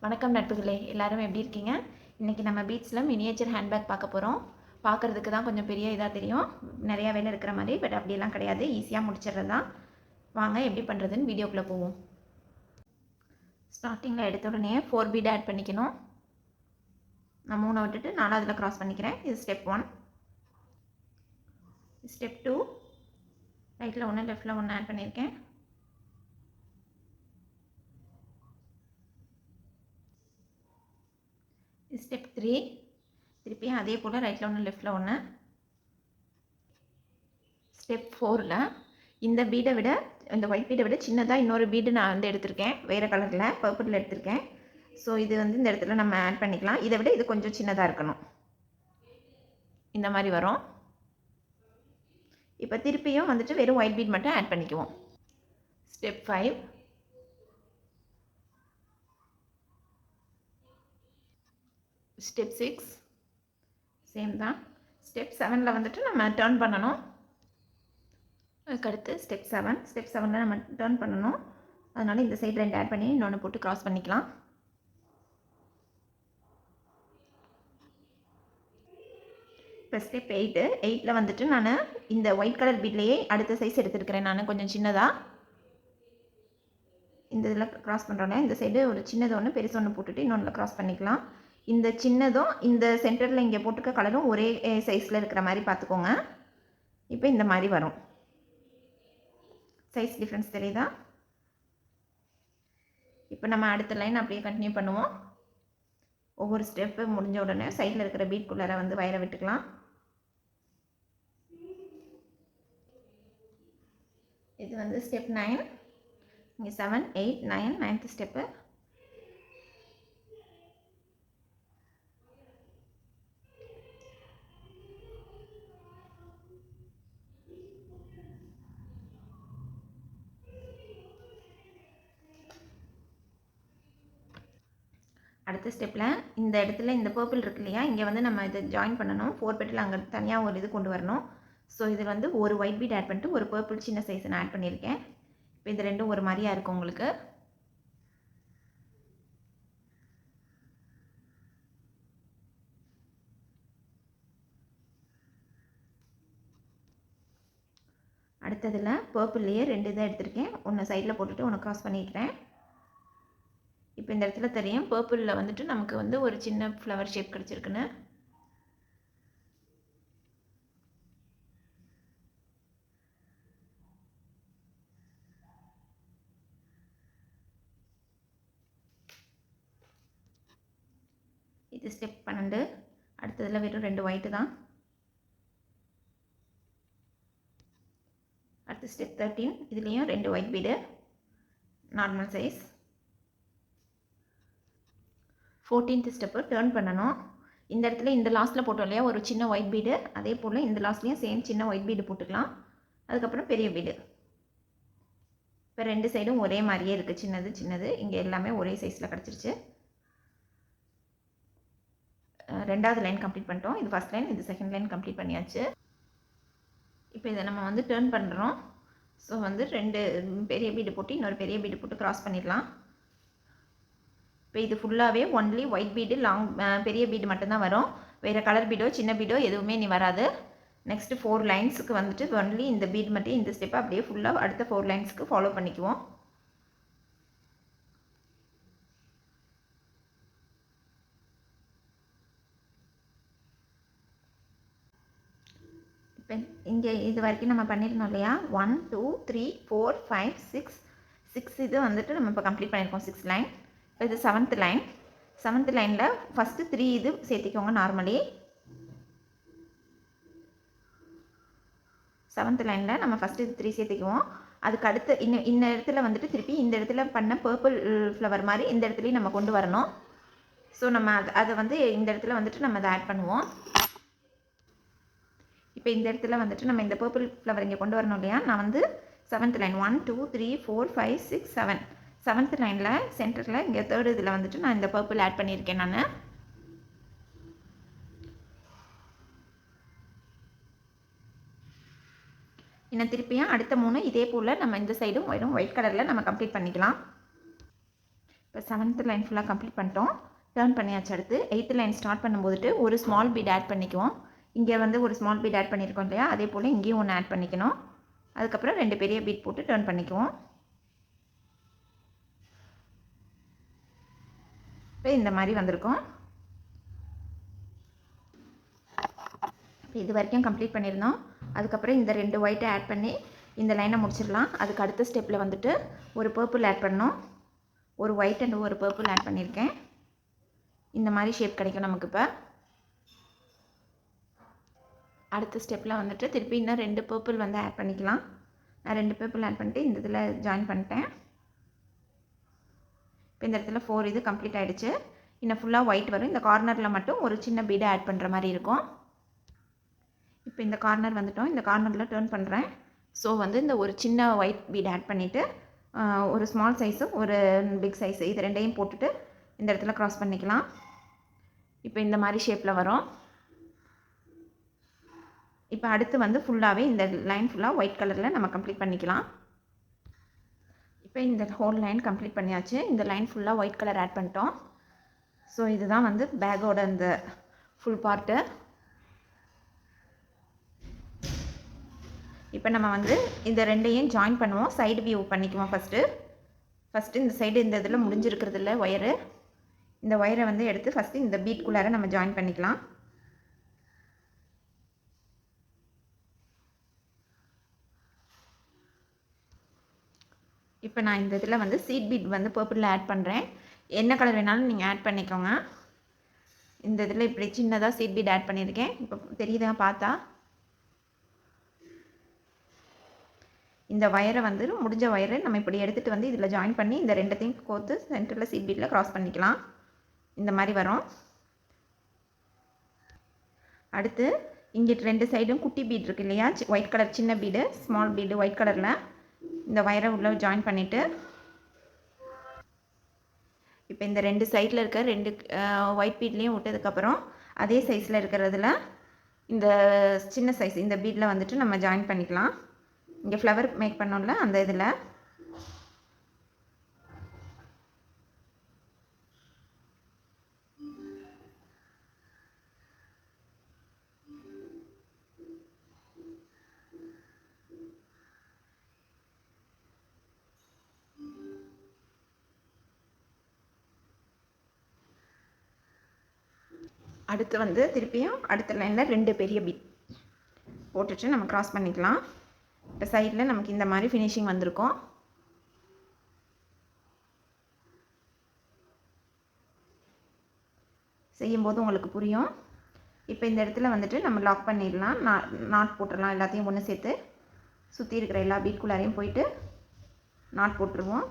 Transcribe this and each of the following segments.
வணக்கம் நட்புகளே, எல்லாரும் எப்படி இருக்கீங்க? இன்றைக்கி நம்ம பீட்ஸில் மினியேச்சர் ஹேண்ட்பேக் பார்க்க போகிறோம். பார்க்குறதுக்கு தான் கொஞ்சம் பெரிய இதாக தெரியும், நிறையா வேலை இருக்கிற மாதிரி. பட் அப்படியெல்லாம் கிடையாது, ஈஸியாக முடிச்சிடுறது தான். வாங்க எப்படி பண்ணுறதுன்னு வீடியோக்குள்ளே போவோம். ஸ்டார்டிங்கில் எடுத்த உடனே 4 பீட் ஆட் பண்ணிக்கணும். நான் 3 விட்டுட்டு 4ஆவதில் க்ராஸ் பண்ணிக்கிறேன். இது ஸ்டெப் 1. ஸ்டெப் 2, ரைட்டில் 1 லெஃப்டில் 1 ஆட் பண்ணியிருக்கேன். ஸ்டெப் 3, திருப்பியும் அதே போல் ரைட்டில் 1 லெஃப்டில் 1. ஸ்டெப் 4ல் இந்த பீடை விட, இந்த ஒயிட் பீடை விட சின்னதாக இன்னொரு பீடு நான் வந்து எடுத்திருக்கேன், வேறு கலரில் பர்பிளில் எடுத்திருக்கேன். ஸோ இது வந்து இந்த இடத்துல நம்ம ஆட் பண்ணிக்கலாம். இதை விட இது கொஞ்சம் சின்னதாக இருக்கணும், இந்த மாதிரி வரும். இப்போ திருப்பியும் வந்துட்டு வெறும் ஒயிட் பீட் மட்டும் ஆட் பண்ணிக்குவோம். ஸ்டெப் 5, ஸ்டெப் 6 சேம் தான். ஸ்டெப் 7ல் வந்துட்டு நம்ம டர்ன் பண்ணணும். அதுக்கடுத்து ஸ்டெப் 7. ஸ்டெப் 7ல் நம்ம டர்ன் பண்ணணும். அதனால் இந்த சைடு 2 ஆட் பண்ணி இன்னொன்று போட்டு க்ராஸ் பண்ணிக்கலாம். இப்போ ஸ்டெப் 8ல் வந்துட்டு நான் இந்த ஒயிட் கலர் பீட்லேயே அடுத்த சைஸ் எடுத்துருக்கிறேன். நான் கொஞ்சம் சின்னதாக இந்த இதில் க்ராஸ் பண்ணுறோன்னே இந்த சைடு ஒரு சின்னது ஒன்று பெருசு ஒன்று போட்டுட்டு இன்னொன்றில் க்ராஸ் பண்ணிக்கலாம். இந்த சின்னதும் இந்த சென்டரில் இங்கே போட்டுக்க கலரும் ஒரே சைஸில் இருக்கிற மாதிரி பார்த்துக்கோங்க. இப்போ இந்த மாதிரி வரும். சைஸ் டிஃப்ரென்ஸ் தெரியுதா? இப்போ நம்ம அடுத்த லைன் அப்படியே கண்டினியூ பண்ணுவோம். ஒவ்வொரு ஸ்டெப்பு முடிஞ்ச உடனே சைடில் இருக்கிற பீட்குள்ளார வந்து வயரை விட்டுக்கலாம். இது வந்து ஸ்டெப் 9. இங்கே 7, 8, 9, 9th ஸ்டெப்பு. அடுத்த ஸ்டெப்பில் இந்த இடத்துல இந்த பர்பிள் இருக்கு இல்லையா, இங்கே வந்து நம்ம இதை ஜாயின் பண்ணணும். 4 பெட்டில் அங்கே தனியாக ஒரு இது கொண்டு வரணும். ஸோ இது வந்து ஒரு ஒயிட் பீட் ஆட் பண்ணிட்டு ஒரு பர்பிள் சின்ன சைஸ் நான் ஆட் பண்ணியிருக்கேன். இப்போ இது ரெண்டும் ஒரு மாதிரியாக இருக்கும் உங்களுக்கு. அடுத்ததில் பர்பிள்லேயே 2 இதை எடுத்திருக்கேன். ஒன்று சைடில் போட்டுட்டு ஒன்று க்ராஸ் பண்ணிக்கிறேன். இப்போ இந்த இடத்துல தெரியும் பர்பிளில் வந்துட்டு நமக்கு வந்து ஒரு சின்ன ஃப்ளவர் ஷேப் கிடச்சிருக்குன்னு. இது ஸ்டெப் 12. அடுத்ததில் வெறும் 2 ஒயிட்டு தான். அடுத்து ஸ்டெப் 13. இதுலேயும் 2 white bead normal size. 14th step turn பண்ணணும். இந்த இடத்துல இந்த லாஸ்ட்டில் போட்டோம் இல்லையா ஒரு சின்ன ஒயிட் பீடு, அதே போல் இந்த லாஸ்ட்லேயும் சேம் சின்ன ஒயிட் பீடு போட்டுக்கலாம். அதுக்கப்புறம் பெரிய பீடு. இப்போ 2 சைடும் ஒரே மாதிரியே இருக்குது, சின்னது சின்னது. இங்கே எல்லாமே ஒரே சைஸில் கிடச்சிருச்சு. 2வது லைன் கம்ப்ளீட் பண்ணிட்டோம். இது ஃபஸ்ட் லைன், இது செகண்ட் லைன் கம்ப்ளீட் பண்ணியாச்சு. இப்போ இதை நம்ம வந்து டர்ன் பண்ணுறோம். ஸோ வந்து 2 பெரிய பீடு போட்டு இன்னொரு பெரிய பீடு போட்டு க்ராஸ் பண்ணிடலாம். இப்போ இது ஃபுல்லாகவே ஒன்லி ஒயிட் பீடு பெரிய பீடு மட்டும்தான் வரும். வேறு கலர் பீடோ சின்ன பீடோ எதுவுமே நீ வராது. நெக்ஸ்ட்டு 4 லைன்ஸுக்கு வந்துட்டு ஒன்லி இந்த பீட் மட்டும் இந்த ஸ்டெப்பை அப்படியே ஃபுல்லாக அடுத்த 4 லைன்ஸுக்கு ஃபாலோ பண்ணிக்குவோம். இப்போ இங்கே இது வரைக்கும் நம்ம பண்ணியிருந்தோம் இல்லையா, 1, 2, 3, 4, 5, 6 இது வந்துட்டு நம்ம இப்போ கம்ப்ளீட் பண்ணியிருக்கோம். 6 லைன். இப்போ இது 7th லைன். 7th லைனில் ஃபஸ்ட்டு 3 இது சேர்த்திக்கோங்க. நார்மலி 7th லைனில் நம்ம ஃபஸ்ட்டு இது 3 சேர்த்திக்குவோம். அதுக்கு அடுத்து இந்த இடத்துல வந்துட்டு திருப்பி இந்த இடத்துல பண்ண பர்பிள் ஃப்ளவர் மாதிரி இந்த இடத்துலையும் நம்ம கொண்டு வரணும். ஸோ நம்ம அதை வந்து இந்த இடத்துல வந்துட்டு நம்ம அதை ஆட் பண்ணுவோம். இப்போ இந்த இடத்துல வந்துட்டு நம்ம இந்த பர்பிள் ஃப்ளவர் இங்கே கொண்டு வரணும் இல்லையா, நான் வந்து 7th லைன் 1, 2, 3, 4, 5, 6, 7 7th லைனில் சென்டரில் இங்கே 3rd இதில் வந்துட்டு நான் இந்த பர்பிள் ஆட் பண்ணியிருக்கேன். நான் இன்னும் திருப்பியும் அடுத்த 3 இதே போல் நம்ம இந்த சைடும் வெறும் ஒயிட் கலரில் நம்ம கம்ப்ளீட் பண்ணிக்கலாம். இப்போ 7th லைன் ஃபுல்லாக கம்ப்ளீட் பண்ணிட்டோம். டர்ன் பண்ணியாச்சு. அடுத்து 8th லைன் ஸ்டார்ட் பண்ணும்போதுட்டு ஒரு ஸ்மால் பீட் ஆட் பண்ணிக்குவோம். இங்கே வந்து ஒரு ஸ்மால் பீட் ஆட் பண்ணியிருக்கோம் இல்லையா, அதே போல் இங்கேயும் ஒன்று ஆட் பண்ணிக்கணும். அதுக்கப்புறம் 2 பெரிய பீட் போட்டு டர்ன் பண்ணிக்குவோம். இப்போ இந்த மாதிரி வந்திருக்கும். இது வரைக்கும் கம்ப்ளீட் பண்ணியிருந்தோம். அதுக்கப்புறம் இந்த 2 ஒயிட்டை ஆட் பண்ணி இந்த லைனை முடிச்சிடலாம். அதுக்கு அடுத்த ஸ்டெப்பில் வந்துட்டு ஒரு பர்பிள் ஆட் பண்ணோம். ஒரு ஒயிட் அண்ட் ஒரு பர்பிள் ஆட் பண்ணியிருக்கேன். இந்த மாதிரி ஷேப் கிடைக்கும் நமக்கு. இப்போ அடுத்த ஸ்டெப்பில் வந்துட்டு திருப்பி இன்னும் 2 பர்பிள் வந்து ஆட் பண்ணிக்கலாம். நான் 2 பர்பிள் ஆட் பண்ணிட்டு இந்த இதில் ஜாயின் பண்ணிட்டேன். இப்போ இந்த இடத்துல 4 இது கம்ப்ளீட் ஆகிடுச்சு. இன்னும் ஃபுல்லாக ஒயிட் வரும். இந்த கார்னரில் மட்டும் ஒரு சின்ன பீடை ஆட் பண்ணுற மாதிரி இருக்கும். இப்போ இந்த கார்னர் வந்துட்டோம். இந்த கார்னரில் டர்ன் பண்ணுறேன். ஸோ வந்து இந்த ஒரு சின்ன ஒயிட் பீட் ஆட் பண்ணிவிட்டு ஒரு ஸ்மால் சைஸும் ஒரு பிக் சைஸு இது ரெண்டையும் போட்டுட்டு இந்த இடத்துல க்ராஸ் பண்ணிக்கலாம். இப்போ இந்த மாதிரி ஷேப்பில் வரும். இப்போ அடுத்து வந்து ஃபுல்லாகவே இந்த லைன் ஃபுல்லாக ஒயிட் கலரில் நம்ம கம்ப்ளீட் பண்ணிக்கலாம். இப்போ இந்த ஹோல் லைன் கம்ப்ளீட் பண்ணியாச்சு. இந்த லைன் ஃபுல்லாக ஒயிட் கலர் ஆட் பண்ணிட்டோம். ஸோ இதுதான் வந்து பேக்கோட இந்த ஃபுல் பார்ட்டு. இப்போ நம்ம வந்து இந்த ரெண்டையும் ஜாயின் பண்ணுவோம். சைடு வியூ பண்ணிக்குவோம். ஃபஸ்ட்டு இந்த சைடு இந்த இதில் முடிஞ்சிருக்கிறதுல ஒயரு, இந்த ஒயரை வந்து எடுத்து ஃபஸ்ட்டு இந்த பீட்குள்ளார நம்ம ஜாயின் பண்ணிக்கலாம். இப்போ நான் இந்த இதில் வந்து சீட் பீட் வந்து பர்பிளில் ஆட் பண்ணுறேன். என்ன கலர் வேணாலும் நீங்கள் ஆட் பண்ணிக்கோங்க. இந்த இதில் இப்படி சின்னதாக சீட் பீட் ஆட் பண்ணியிருக்கேன். இப்போ தெரியுதா பார்த்தா? இந்த ஒயரை வந்து முடிஞ்ச ஒயரை நம்ம இப்படி எடுத்துகிட்டு வந்து இதில் ஜாயின் பண்ணி இந்த ரெண்டத்தையும் கோர்த்து சென்டரில் சீட் பீட்டில் க்ராஸ் பண்ணிக்கலாம். இந்த மாதிரி வரும். அடுத்து இங்கே 2 சைடும் குட்டி பீட் இருக்குது இல்லையா, ஒயிட் கலர் சின்ன பீடு, ஸ்மால் பீடு ஒயிட் கலரில் இந்த ஒயரை உள்ளே ஜாயின் பண்ணிவிட்டு இப்போ இந்த 2 சைடில் இருக்க 2 ஒயிட் பீட்லேயும் விட்டதுக்கப்புறம் அதே சைஸில் இருக்கிறதுல இந்த சின்ன சைஸ் இந்த பீடில் வந்துட்டு நம்ம ஜாயின் பண்ணிக்கலாம். இங்கே ஃப்ளவர் மேக் பண்ணோம்ல அந்த இதில் அடுத்து வந்து திருப்பியும் அடுத்த லைனில் 2 பெரிய பீட் போட்டுட்டு நம்ம க்ராஸ் பண்ணிக்கலாம். இப்போ சைடில் நமக்கு இந்த மாதிரி ஃபினிஷிங் வந்திருக்கும். செய்யும்போது உங்களுக்கு புரியும். இப்போ இந்த இடத்துல வந்துட்டு நம்ம லாக் பண்ணிடலாம். நாட் போட்டுடலாம். எல்லாத்தையும் ஒன்று சேர்த்து சுற்றி இருக்கிற எல்லா பீட்குள்ளாரையும் போயிட்டு நாட் போட்டுருவோம்.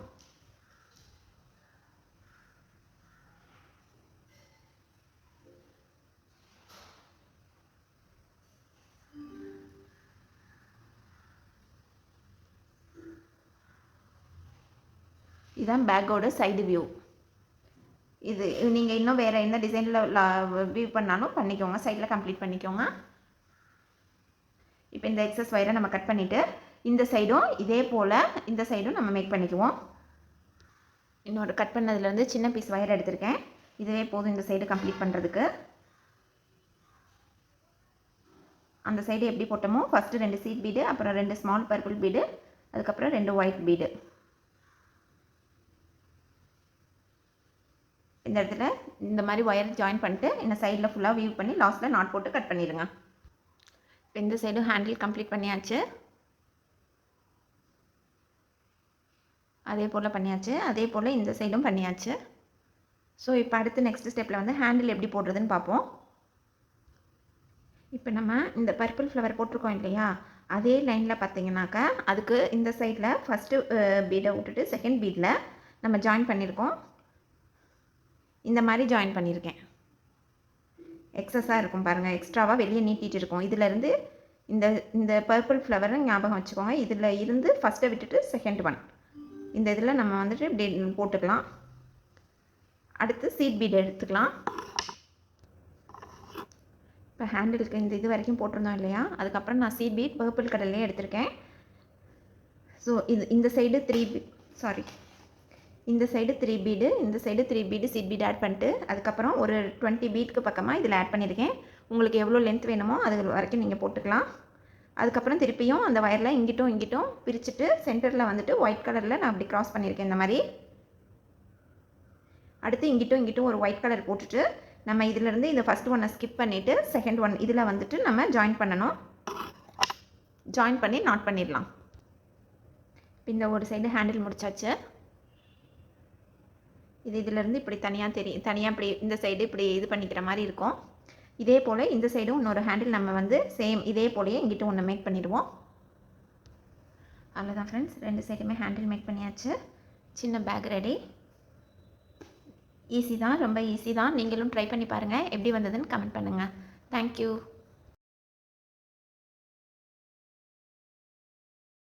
இதுதான் பேக்கோட சைடு வியூ. இது நீங்கள் இன்னும் வேறு என்ன டிசைனில் வியூ பண்ணாலும் பண்ணிக்கோங்க. சைடில் கம்ப்ளீட் பண்ணிக்கோங்க. இப்போ இந்த எக்ஸஸ் ஒயரை நம்ம கட் பண்ணிவிட்டு இந்த சைடும் இதே போல் இந்த சைடும் நம்ம மேக் பண்ணிக்குவோம். இன்னொரு கட் பண்ணதுலேருந்து சின்ன பீஸ் ஒயர் எடுத்திருக்கேன். இதுவே போதும் இந்த சைடு கம்ப்ளீட் பண்ணுறதுக்கு. அந்த சைடு எப்படி போட்டோமோ ஃபஸ்ட்டு 2 சீட் பீடு, அப்புறம் 2 ஸ்மால் பர்பிள் பீடு, அதுக்கப்புறம் 2 ஒயிட் பீடு. இந்த இடத்துல இந்த மாதிரி ஒயர் ஜாயின் பண்ணிட்டு இந்த சைடில் ஃபுல்லாக வியூ பண்ணி லாஸ்ட்டில் நாட் போட்டு கட் பண்ணிடுங்க. இப்போ இந்த சைடும் ஹேண்டில் கம்ப்ளீட் பண்ணியாச்சு. அதே போல் பண்ணியாச்சு. அதே போல் இந்த சைடும் பண்ணியாச்சு. ஸோ இப்போ அடுத்து நெக்ஸ்ட் ஸ்டெப்பில் வந்து ஹேண்டில் எப்படி போடுறதுன்னு பார்ப்போம். இப்போ நம்ம இந்த பர்பிள் ஃப்ளவர் போட்டிருக்கோம் இல்லையா, அதே லைனில் பார்த்தீங்கன்னாக்கா அதுக்கு இந்த சைடில் ஃபஸ்ட்டு பீடை விட்டுட்டு செகண்ட் பீடில் நம்ம ஜாயின் பண்ணியிருக்கோம். இந்த மாதிரி ஜாயின் பண்ணியிருக்கேன். எக்ஸஸாக இருக்கும் பாருங்கள், எக்ஸ்ட்ராவாக வெளியே நீட்டிகிட்டு இருக்கும். இதிலேருந்து இந்த பர்பிள் ஃப்ளவரை ஞாபகம் வச்சுக்கோங்க. இதில் இருந்து ஃபஸ்ட்டை விட்டுட்டு செகண்ட் ஒன் இந்த இதில் நம்ம வந்துட்டு இப்படி போட்டுக்கலாம். அடுத்து சீட் பீட் எடுத்துக்கலாம். இப்போ ஹேண்டிலுக்கு இந்த இது வரைக்கும் போட்டிருந்தோம் இல்லையா, அதுக்கப்புறம் நான் சீட் பீட் பர்பிள் கலர்லேயே எடுத்திருக்கேன். ஸோ இந்த சைடு 3 பீட் இந்த சைடு 3 பீடு, இந்த side 3 bead seed bead add பண்ணிட்டு அதுக்கப்புறம் ஒரு 20 பீட்க்கு பக்கமாக இதில் ஆட் பண்ணியிருக்கேன். உங்களுக்கு எவ்வளோ லென்த் வேணுமோ அது வரைக்கும் நீங்கள் போட்டுக்கலாம். அதுக்கப்புறம் திருப்பியும் அந்த வயரில் இங்கிட்டும் இங்கிட்டும் பிரிச்சுட்டு சென்டரில் வந்துட்டு ஒயிட் கலரில் நான் அப்படி க்ராஸ் பண்ணியிருக்கேன் இந்த மாதிரி. அடுத்து இங்கிட்டும் இங்கிட்டும் ஒரு ஒயிட் கலர் போட்டுட்டு நம்ம இதிலேருந்து இந்த ஃபஸ்ட் ஒன்னை ஸ்கிப் பண்ணிவிட்டு செகண்ட் ஒன் இதில் வந்துட்டு நம்ம ஜாயின் பண்ணணும். ஜாயின் பண்ணி நாட் பண்ணிடலாம். இந்த ஒரு சைடு ஹேண்டில் முடிச்சாச்சு. இதிலேருந்து இப்படி தனியாக இப்படி இந்த சைடு இப்படி இது பண்ணிக்கிற மாதிரி இருக்கும். இதே போல் இந்த சைடும் இன்னொரு ஹேண்டில் நம்ம வந்து சேம் இதே போலயே இங்கிட்ட ஒன்று மேக் பண்ணிடுவோம். அவ்வளோதான் ஃப்ரெண்ட்ஸ், 2 சைடுமே ஹேண்டில் மேக் பண்ணியாச்சு. சின்ன பேக் ரெடி. ஈஸி தான், ரொம்ப ஈஸி தான். நீங்களும் ட்ரை பண்ணி பாருங்கள். எப்படி வந்ததுன்னு கமெண்ட் பண்ணுங்கள். தேங்க்யூ.